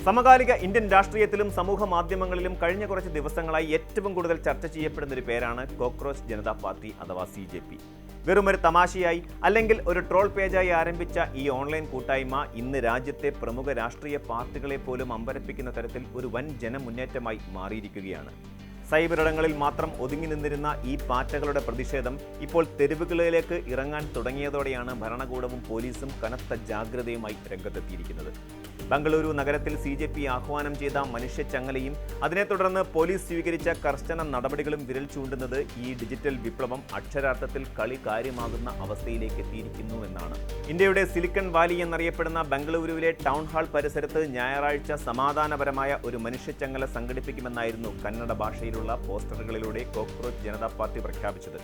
സമകാലിക ഇന്ത്യൻ രാഷ്ട്രീയത്തിലും സമൂഹ മാധ്യമങ്ങളിലും കഴിഞ്ഞ കുറച്ച് ദിവസങ്ങളായി ഏറ്റവും കൂടുതൽ ചർച്ച ചെയ്യപ്പെടുന്ന ഒരു പേരാണ് കോക്രോച്ച് ജനതാ പാർട്ടി അഥവാ CJP. വെറുമൊരു തമാശയായി അല്ലെങ്കിൽ ഒരു ട്രോൾ പേജായി ആരംഭിച്ച ഈ ഓൺലൈൻ കൂട്ടായ്മ ഇന്ന് രാജ്യത്തെ പ്രമുഖ രാഷ്ട്രീയ പാർട്ടികളെ പോലും അമ്പരപ്പിക്കുന്ന തരത്തിൽ ഒരു വൻ ജനമുന്നേറ്റമായി മാറിയിരിക്കുകയാണ്. സൈബറിടങ്ങളിൽ മാത്രം ഒതുങ്ങി നിന്നിരുന്ന ഈ പാറ്റകളുടെ പ്രതിഷേധം ഇപ്പോൾ തെരുവുകളിലേക്ക് ഇറങ്ങാൻ തുടങ്ങിയതോടെയാണ് ഭരണകൂടവും പോലീസും കനത്ത ജാഗ്രതയുമായി രംഗത്തെത്തിയിരിക്കുന്നത്. ബംഗളൂരു നഗരത്തിൽ CJP ആഹ്വാനം ചെയ്ത മനുഷ്യച്ചങ്ങലയും അതിനെ തുടർന്ന് പോലീസ് സ്വീകരിച്ച കർശന നടപടികളും വിരൽ ചൂണ്ടുന്നത് ഈ ഡിജിറ്റൽ വിപ്ലവം അക്ഷരാർത്ഥത്തിൽ കളി കാര്യമാകുന്ന അവസ്ഥയിലേക്ക് എത്തിയിരിക്കുന്നുവെന്നാണ്. ഇന്ത്യയുടെ സിലിക്കൺ വാലി എന്നറിയപ്പെടുന്ന ബംഗളൂരുവിലെ ടൗൺ ഹാൾ പരിസരത്ത് ഞായറാഴ്ച സമാധാനപരമായ ഒരു മനുഷ്യച്ചങ്ങല സംഘടിപ്പിക്കുമെന്നായിരുന്നു കന്നഡ ഭാഷയിലുള്ള പോസ്റ്ററുകളിലൂടെ കോക്രോച്ച് ജനതാ പാർട്ടി പ്രഖ്യാപിച്ചത്.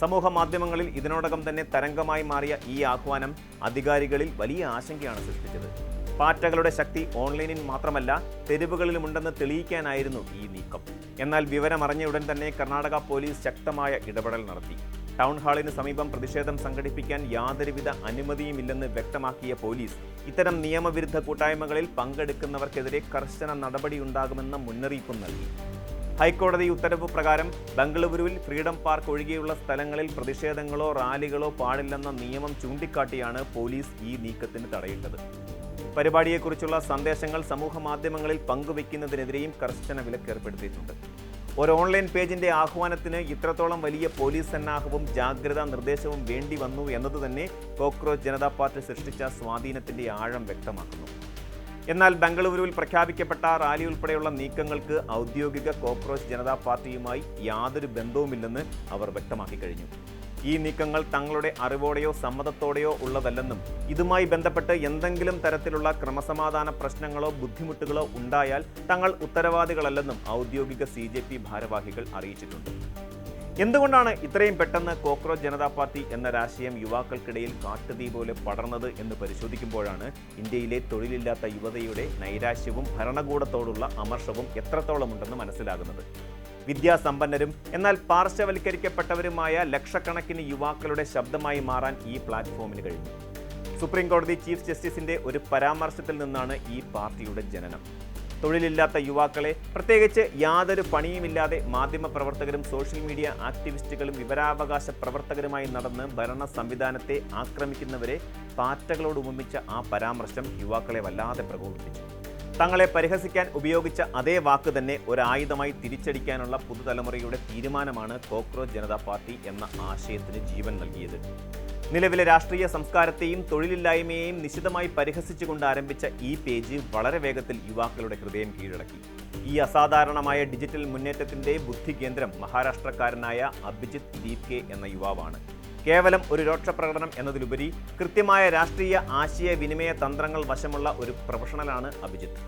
സമൂഹ മാധ്യമങ്ങളിൽ ഇതിനോടകം തന്നെ തരംഗമായി മാറിയ ഈ ആഹ്വാനം അധികാരികളിൽ വലിയ ആശങ്കയാണ് സൃഷ്ടിച്ചത്. പാറ്റകളുടെ ശക്തി ഓൺലൈനിൽ മാത്രമല്ല തെരുവുകളിലുമുണ്ടെന്ന് തെളിയിക്കാനായിരുന്നു ഈ നീക്കം. എന്നാൽ വിവരമറിഞ്ഞ ഉടൻ തന്നെ കർണാടക പോലീസ് ശക്തമായ ഇടപെടൽ നടത്തി. ടൗൺ ഹാളിന് സമീപം പ്രതിഷേധം സംഘടിപ്പിക്കാൻ യാതൊരുവിധ അനുമതിയുമില്ലെന്ന് വ്യക്തമാക്കിയ പോലീസ് ഇത്തരം നിയമവിരുദ്ധ കൂട്ടായ്മകളിൽ പങ്കെടുക്കുന്നവർക്കെതിരെ കർശന നടപടിയുണ്ടാകുമെന്ന മുന്നറിയിപ്പും നൽകി. ഹൈക്കോടതി ഉത്തരവ് പ്രകാരം ബംഗളൂരുവിൽ ഫ്രീഡം പാർക്ക് ഒഴികെയുള്ള സ്ഥലങ്ങളിൽ പ്രതിഷേധങ്ങളോ റാലികളോ പാടില്ലെന്ന നിയമം ചൂണ്ടിക്കാട്ടിയാണ് പോലീസ് ഈ നീക്കത്തിന് തടയിട്ടത്. പരിപാടിയെക്കുറിച്ചുള്ള സന്ദേശങ്ങൾ സമൂഹ മാധ്യമങ്ങളിൽ പങ്കുവയ്ക്കുന്നതിനെതിരെയും കർശന വിലക്ക് ഏർപ്പെടുത്തിയിട്ടുണ്ട്. ഒരു ഓൺലൈൻ പേജിന്റെ ആഹ്വാനത്തിന് ഇത്രത്തോളം വലിയ പോലീസ് സന്നാഹവും ജാഗ്രതാ നിർദ്ദേശവും വേണ്ടി വന്നു എന്നത് തന്നെ കോക്രോച്ച് ജനതാ പാർട്ടി സൃഷ്ടിച്ച സ്വാധീനത്തിന്റെ ആഴം വ്യക്തമാക്കുന്നു. എന്നാൽ ബംഗളൂരുവിൽ പ്രഖ്യാപിക്കപ്പെട്ട റാലി ഉൾപ്പെടെയുള്ള നീക്കങ്ങൾക്ക് ഔദ്യോഗിക കോക്രോച്ച് ജനതാ പാർട്ടിയുമായി യാതൊരു ബന്ധവുമില്ലെന്ന് അവർ വ്യക്തമാക്കി കഴിഞ്ഞു. ഈ നീക്കങ്ങൾ തങ്ങളുടെ അറിവോടെയോ സമ്മതത്തോടെയോ ഉള്ളതല്ലെന്നും ഇതുമായി ബന്ധപ്പെട്ട് എന്തെങ്കിലും തരത്തിലുള്ള ക്രമസമാധാന പ്രശ്നങ്ങളോ ബുദ്ധിമുട്ടുകളോ ഉണ്ടായാൽ തങ്ങൾ ഉത്തരവാദികളല്ലെന്നും ഔദ്യോഗിക CJP ഭാരവാഹികൾ അറിയിച്ചിട്ടുണ്ട്. എന്തുകൊണ്ടാണ് ഇത്രയും പെട്ടെന്ന് കോക്രോച്ച് ജനതാ പാർട്ടി എന്നൊരാശയം യുവാക്കൾക്കിടയിൽ കാട്ടുതീ പോലെ പടർന്നത് എന്ന് പരിശോധിക്കുമ്പോഴാണ് ഇന്ത്യയിലെ തൊഴിലില്ലാത്ത യുവതയുടെ നൈരാശ്യവും ഭരണകൂടത്തോടുള്ള അമർഷവും എത്രത്തോളമുണ്ടെന്ന് മനസ്സിലാകുന്നത്. വിദ്യാസമ്പന്നരും എന്നാൽ പാർശ്വവൽക്കരിക്കപ്പെട്ടവരുമായ ലക്ഷക്കണക്കിന് യുവാക്കളുടെ ശബ്ദമായി മാറാൻ ഈ പ്ലാറ്റ്ഫോമിന് കഴിഞ്ഞു. സുപ്രീം കോടതി ചീഫ് ജസ്റ്റിസിന്റെ ഒരു പരാമർശത്തിൽ നിന്നാണ് ഈ പാർട്ടിയുടെ ജനനം. തൊഴിലില്ലാത്ത യുവാക്കളെ, പ്രത്യേകിച്ച് യാതൊരു പണിയുമില്ലാതെ മാധ്യമപ്രവർത്തകരും സോഷ്യൽ മീഡിയ ആക്ടിവിസ്റ്റുകളും വിവരാവകാശ പ്രവർത്തകരുമായി നടന്ന് ഭരണ സംവിധാനത്തെ ആക്രമിക്കുന്നവരെ പാറ്റകളോട് ഉപമിച്ച ആ പരാമർശം യുവാക്കളെ വല്ലാതെ പ്രകോപിപ്പിച്ചു. തങ്ങളെ പരിഹസിക്കാൻ ഉപയോഗിച്ച അതേ വാക്ക് തന്നെ ഒരായുധമായി തിരിച്ചടിക്കാനുള്ള പുതുതലമുറയുടെ തീരുമാനമാണ് കോക്രോച്ച് ജനതാ പാർട്ടി എന്ന ആശയത്തിന് ജീവൻ നൽകിയത്. നിലവിലെ രാഷ്ട്രീയ സംസ്കാരത്തെയും തൊഴിലില്ലായ്മയെയും നിശിതമായി പരിഹസിച്ചുകൊണ്ട് ആരംഭിച്ച ഈ പേജ് വളരെ വേഗത്തിൽ യുവാക്കളുടെ ഹൃദയം കീഴടക്കി. ഈ അസാധാരണമായ ഡിജിറ്റൽ മുന്നേറ്റത്തിന്റെ ബുദ്ധികേന്ദ്രം മഹാരാഷ്ട്രക്കാരനായ അഭിജിത്ത് ദീപ്കെ എന്ന യുവാവാണ്. കേവലം ഒരു രോക്ഷപ്രകടനം എന്നതിലുപരി കൃത്യമായ രാഷ്ട്രീയ ആശയവിനിമയ തന്ത്രങ്ങൾ വശമുള്ള ഒരു പ്രൊഫഷണലാണ് അഭിജിത്ത്.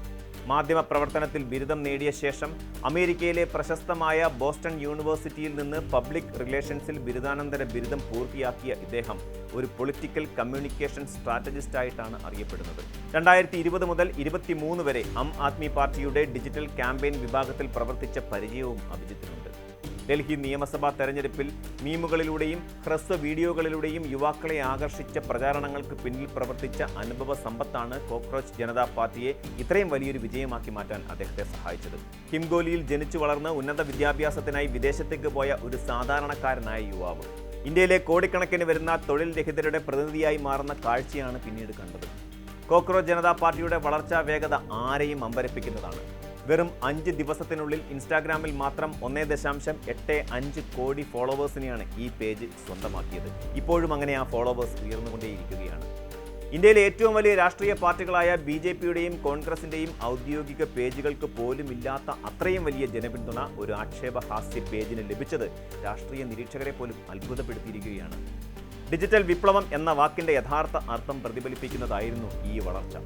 മാധ്യമപ്രവർത്തനത്തിൽ ബിരുദം നേടിയ ശേഷം അമേരിക്കയിലെ പ്രശസ്തമായ ബോസ്റ്റൺ യൂണിവേഴ്സിറ്റിയിൽ നിന്ന് പബ്ലിക് റിലേഷൻസിൽ ബിരുദാനന്തര ബിരുദം പൂർത്തിയാക്കിയ ഇദ്ദേഹം ഒരു പൊളിറ്റിക്കൽ കമ്മ്യൂണിക്കേഷൻ സ്ട്രാറ്റജിസ്റ്റായിട്ടാണ് അറിയപ്പെടുന്നത്. 2020 മുതൽ 2023 വരെ ആം ആദ്മി പാർട്ടിയുടെ ഡിജിറ്റൽ ക്യാമ്പയിൻ വിഭാഗത്തിൽ പ്രവർത്തിച്ച പരിചയവും അഭിജിത്തിനുണ്ട്. ഡൽഹി നിയമസഭാ തെരഞ്ഞെടുപ്പിൽ മീമുകളിലൂടെയും ഹ്രസ്വ വീഡിയോകളിലൂടെയും യുവാക്കളെ ആകർഷിച്ച പ്രചാരണങ്ങൾക്ക് പിന്നിൽ പ്രവർത്തിച്ച അനുഭവ സമ്പത്താണ് കോക്രോച്ച് ജനതാ പാർട്ടിയെ ഇത്രയും വലിയൊരു വിജയമാക്കി മാറ്റാൻ അദ്ദേഹത്തെ സഹായിച്ചത്. ഹിംഗോലിയിൽ ജനിച്ചു വളർന്ന് ഉന്നത വിദ്യാഭ്യാസത്തിനായി വിദേശത്തേക്ക് പോയ ഒരു സാധാരണക്കാരനായ യുവാവ് ഇന്ത്യയിലെ കോടിക്കണക്കിന് വരുന്ന തൊഴിൽ രഹിതരുടെ പ്രതിനിധിയായി മാറുന്ന കാഴ്ചയാണ് പിന്നീട് കണ്ടത്. കോക്രോച്ച് ജനതാ പാർട്ടിയുടെ വളർച്ചാ വേഗത ആരെയും അമ്പരപ്പിക്കുന്നതാണ്. വെറും 5 ദിവസത്തിനുള്ളിൽ ഇൻസ്റ്റാഗ്രാമിൽ മാത്രം 1.85 കോടി ഫോളോവേഴ്സിനെയാണ് ഈ പേജ് സ്വന്തമാക്കിയത്. ഇപ്പോഴും അങ്ങനെ ആ ഫോളോവേഴ്സ് ഉയർന്നുകൊണ്ടേയിരിക്കുകയാണ്. ഇന്ത്യയിലെ ഏറ്റവും വലിയ രാഷ്ട്രീയ പാർട്ടികളായ BJPയുടെയും കോൺഗ്രസിന്റെയും ഔദ്യോഗിക പേജുകൾക്ക് പോലും ഇല്ലാത്ത അത്രയും വലിയ ജനപിന്തുണ ഒരു ആക്ഷേപഹാസ്യ പേജിന് ലഭിച്ചത് രാഷ്ട്രീയ നിരീക്ഷകരെ പോലും അത്ഭുതപ്പെടുത്തിയിരിക്കുകയാണ്. ഡിജിറ്റൽ വിപ്ലവം എന്ന വാക്കിന്റെ യഥാർത്ഥ അർത്ഥം പ്രതിഫലിപ്പിക്കുന്നതായിരുന്നു ഈ വളർച്ച.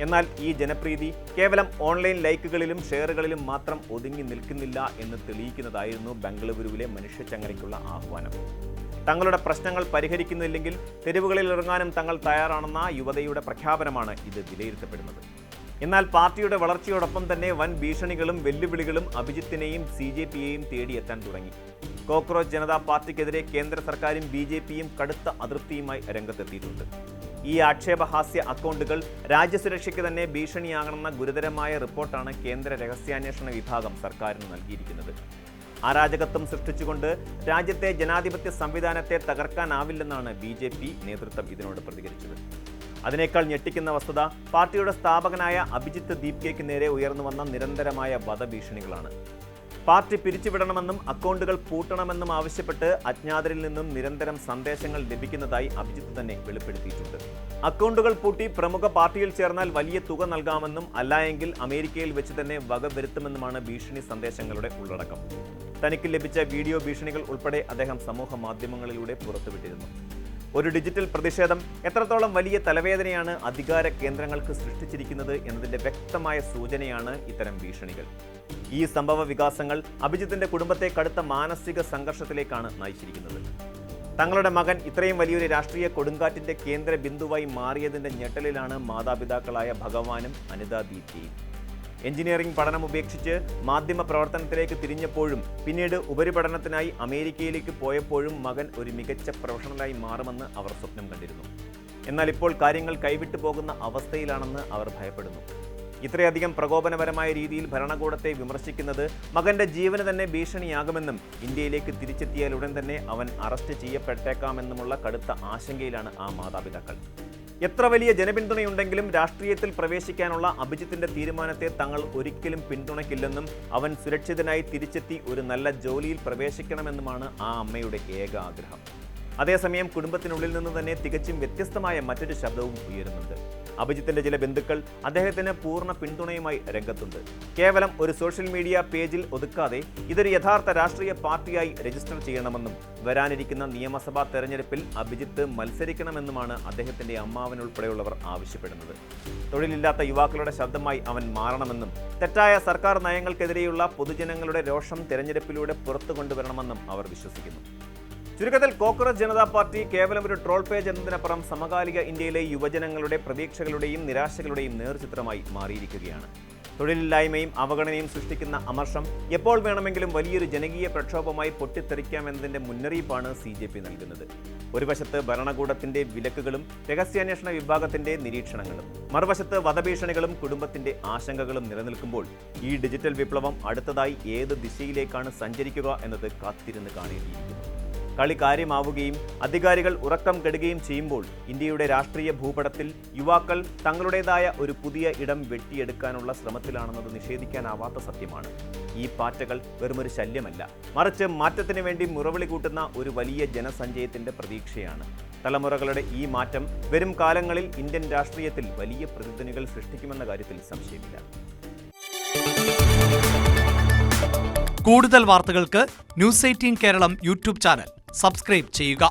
എന്നാൽ ഈ ജനപ്രീതി കേവലം ഓൺലൈൻ ലൈക്കുകളിലും ഷെയറുകളിലും മാത്രം ഒതുങ്ങി നിൽക്കുന്നില്ല എന്ന് തെളിയിക്കുന്നതായിരുന്നു ബംഗളൂരുവിലെ മനുഷ്യച്ചങ്ങലയ്ക്കുള്ള ആഹ്വാനം. തങ്ങളുടെ പ്രശ്നങ്ങൾ പരിഹരിക്കുന്നില്ലെങ്കിൽ തെരുവുകളിൽ ഇറങ്ങാനും തങ്ങൾ തയ്യാറാണെന്ന യുവതയുടെ പ്രഖ്യാപനമാണ് ഇത് വിലയിരുത്തപ്പെടുന്നത്. എന്നാൽ പാർട്ടിയുടെ വളർച്ചയോടൊപ്പം തന്നെ വൻ ഭീഷണികളും വെല്ലുവിളികളും അഭിജിത്തിനെയും CJPയെയും തേടിയെത്താൻ തുടങ്ങി. കോക്രോച്ച് ജനതാ പാർട്ടിക്കെതിരെ കേന്ദ്ര സർക്കാരും BJPയും കടുത്ത അതൃപ്തിയുമായി രംഗത്തെത്തിയിട്ടുണ്ട്. ഈ ആക്ഷേപഹാസ്യ അക്കൗണ്ടുകൾ രാജ്യസുരക്ഷയ്ക്ക് തന്നെ ഭീഷണിയാകണമെന്ന ഗുരുതരമായ റിപ്പോർട്ടാണ് കേന്ദ്ര രഹസ്യാന്വേഷണ വിഭാഗം സർക്കാരിന് നൽകിയിരിക്കുന്നത്. അരാജകത്വം സൃഷ്ടിച്ചുകൊണ്ട് രാജ്യത്തെ ജനാധിപത്യ സംവിധാനത്തെ തകർക്കാനാവില്ലെന്നാണ് BJP നേതൃത്വം ഇതിനോട് പ്രതികരിച്ചത്. അതിനേക്കാൾ ഞെട്ടിക്കുന്ന വസ്തുത പാർട്ടിയുടെ സ്ഥാപകനായ അഭിജിത്ത് ദീപ്കയ്ക്ക് നേരെ ഉയർന്നു വന്ന നിരന്തരമായ വധഭീഷണികളാണ്. പാർട്ടി പിരിച്ചുവിടണമെന്നും അക്കൗണ്ടുകൾ പൂട്ടണമെന്നും ആവശ്യപ്പെട്ട് അജ്ഞാതരിൽ നിന്നും നിരന്തരം സന്ദേശങ്ങൾ ലഭിക്കുന്നതായി അഭിജിത്ത് തന്നെ വെളിപ്പെടുത്തിയിട്ടുണ്ട്. അക്കൗണ്ടുകൾ പൂട്ടി പ്രമുഖ പാർട്ടിയിൽ ചേർന്നാൽ വലിയ തുക നൽകാമെന്നും അല്ലായെങ്കിൽ അമേരിക്കയിൽ വെച്ച് തന്നെ വകവരുത്തുമെന്നുമാണ് ഭീഷണി സന്ദേശങ്ങളുടെ ഉള്ളടക്കം. തനിക്ക് ലഭിച്ച വീഡിയോ ഭീഷണികൾ ഉൾപ്പെടെ അദ്ദേഹം സമൂഹ മാധ്യമങ്ങളിലൂടെ പുറത്തുവിട്ടിരുന്നു. ഒരു ഡിജിറ്റൽ പ്രതിഷേധം എത്രത്തോളം വലിയ തലവേദനയാണ് അധികാര കേന്ദ്രങ്ങൾക്ക് സൃഷ്ടിച്ചിരിക്കുന്നത് എന്നതിന്റെ വ്യക്തമായ സൂചനയാണ് ഇത്തരം ഭീഷണികൾ. ഈ സംഭവ വികാസങ്ങൾ അഭിജിത്തിന്റെ കുടുംബത്തെ കടുത്ത മാനസിക സംഘർഷത്തിലേക്കാണ് നയിച്ചിരിക്കുന്നത്. തങ്ങളുടെ മകൻ ഇത്രയും വലിയൊരു രാഷ്ട്രീയ കൊടുങ്കാറ്റിന്റെ കേന്ദ്ര ബിന്ദുവായി മാറിയതിന്റെ ഞെട്ടലിലാണ് മാതാപിതാക്കളായ ഭഗവാനും അനിത ദീപ്തിയും. എഞ്ചിനീയറിംഗ് പഠനം ഉപേക്ഷിച്ച് മാധ്യമ പ്രവർത്തനത്തിലേക്ക് തിരിഞ്ഞപ്പോഴും പിന്നീട് ഉപരിപഠനത്തിനായി അമേരിക്കയിലേക്ക് പോയപ്പോഴും മകൻ ഒരു മികച്ച പ്രൊഫഷണലായി മാറുമെന്ന് അവർ സ്വപ്നം കണ്ടിരുന്നു. എന്നാൽ ഇപ്പോൾ കാര്യങ്ങൾ കൈവിട്ടു പോകുന്ന അവസ്ഥയിലാണെന്ന് അവർ ഭയപ്പെടുന്നു. ഇത്രയധികം പ്രകോപനപരമായ രീതിയിൽ ഭരണകൂടത്തെ വിമർശിക്കുന്നത് മകന്റെ ജീവന് തന്നെ ഭീഷണിയാകുമെന്നും ഇന്ത്യയിലേക്ക് തിരിച്ചെത്തിയാൽ ഉടൻ തന്നെ അവൻ അറസ്റ്റ് ചെയ്യപ്പെട്ടേക്കാമെന്നുമുള്ള കടുത്ത ആശങ്കയിലാണ് ആ മാതാപിതാക്കൾ. എത്ര വലിയ ജനപിന്തുണയുണ്ടെങ്കിലും രാഷ്ട്രീയത്തിൽ പ്രവേശിക്കാനുള്ള അഭിജിത്തിന്റെ തീരുമാനത്തെ തങ്ങൾ ഒരിക്കലും പിന്തുണയ്ക്കില്ലെന്നും അവൻ സുരക്ഷിതനായി തിരിച്ചെത്തി ഒരു നല്ല ജോലിയിൽ പ്രവേശിക്കണമെന്നുമാണ് ആ അമ്മയുടെ ഏക ആഗ്രഹം. അതേസമയം കുടുംബത്തിനുള്ളിൽ നിന്ന് തന്നെ തികച്ചും വ്യത്യസ്തമായ മറ്റൊരു ശബ്ദവും ഉയരുന്നുണ്ട്. അഭിജിത്തിന്റെ ചില ബന്ധുക്കൾ അദ്ദേഹത്തിന് പൂർണ്ണ പിന്തുണയുമായി രംഗത്തുണ്ട്. കേവലം ഒരു സോഷ്യൽ മീഡിയ പേജിൽ ഒതുക്കാതെ ഇതൊരു യഥാർത്ഥ രാഷ്ട്രീയ പാർട്ടിയായി രജിസ്റ്റർ ചെയ്യണമെന്നും വരാനിരിക്കുന്ന നിയമസഭാ തെരഞ്ഞെടുപ്പിൽ അഭിജിത്ത് മത്സരിക്കണമെന്നുമാണ് അദ്ദേഹത്തിന്റെ അമ്മാവനുൾപ്പെടെയുള്ളവർ ആവശ്യപ്പെടുന്നത്. തൊഴിലില്ലാത്ത യുവാക്കളുടെ ശബ്ദമായി അവൻ മാറണമെന്നും തെറ്റായ സർക്കാർ നയങ്ങൾക്കെതിരെയുള്ള പൊതുജനങ്ങളുടെ രോഷം തെരഞ്ഞെടുപ്പിലൂടെ പുറത്തു കൊണ്ടുവരണമെന്നും അവർ വിശ്വസിക്കുന്നു. ചുരുക്കത്തിൽ കോക്രോച്ച് ജനതാ പാർട്ടി കേവലം ഒരു ട്രോൾ പേജ് എന്നതിനപ്പുറം സമകാലിക ഇന്ത്യയിലെ യുവജനങ്ങളുടെ പ്രതീക്ഷകളുടെയും നിരാശകളുടെയും നേർചിത്രമായി മാറിയിരിക്കുകയാണ്. തൊഴിലില്ലായ്മയും അവഗണനയും സൃഷ്ടിക്കുന്ന അമർഷം എപ്പോൾ വേണമെങ്കിലും വലിയൊരു ജനകീയ പ്രക്ഷോഭമായി പൊട്ടിത്തെറിക്കാമെന്നതിന്റെ മുന്നറിയിപ്പാണ് CJP നൽകുന്നത്. ഒരു വശത്ത് ഭരണകൂടത്തിന്റെ വിലക്കുകളും രഹസ്യാന്വേഷണ വിഭാഗത്തിന്റെ നിരീക്ഷണങ്ങളും, മറുവശത്ത് വധഭീഷണികളും കുടുംബത്തിന്റെ ആശങ്കകളും നിലനിൽക്കുമ്പോൾ ഈ ഡിജിറ്റൽ വിപ്ലവം അടുത്തതായി ഏത് ദിശയിലേക്കാണ് സഞ്ചരിക്കുക എന്നത് കാത്തിരുന്ന് കാണേണ്ടിയിരിക്കുന്നു. കളി കാര്യമാവുകയും അധികാരികൾ ഉറക്കം കെടുകയും ചെയ്യുമ്പോൾ ഇന്ത്യയുടെ രാഷ്ട്രീയ ഭൂപടത്തിൽ യുവാക്കൾ തങ്ങളുടേതായ ഒരു പുതിയ ഇടം വെട്ടിയെടുക്കാനുള്ള ശ്രമത്തിലാണെന്നത് നിഷേധിക്കാനാവാത്ത സത്യമാണ്. ഈ പാറ്റകൾ വെറുമൊരു ശല്യമല്ല, മറിച്ച് മാറ്റത്തിന് വേണ്ടി മുറവിളി കൂട്ടുന്ന ഒരു വലിയ ജനസഞ്ചയത്തിന്റെ പ്രതീക്ഷയാണ്. തലമുറകളുടെ ഈ മാറ്റം വരും കാലങ്ങളിൽ ഇന്ത്യൻ രാഷ്ട്രീയത്തിൽ വലിയ പ്രതിധ്വനികൾ സൃഷ്ടിക്കുമെന്ന കാര്യത്തിൽ സംശയമില്ല. കൂടുതൽ വാർത്തകൾക്ക് news 18 Keralam YouTube channel subscribe ചെയ്യുക.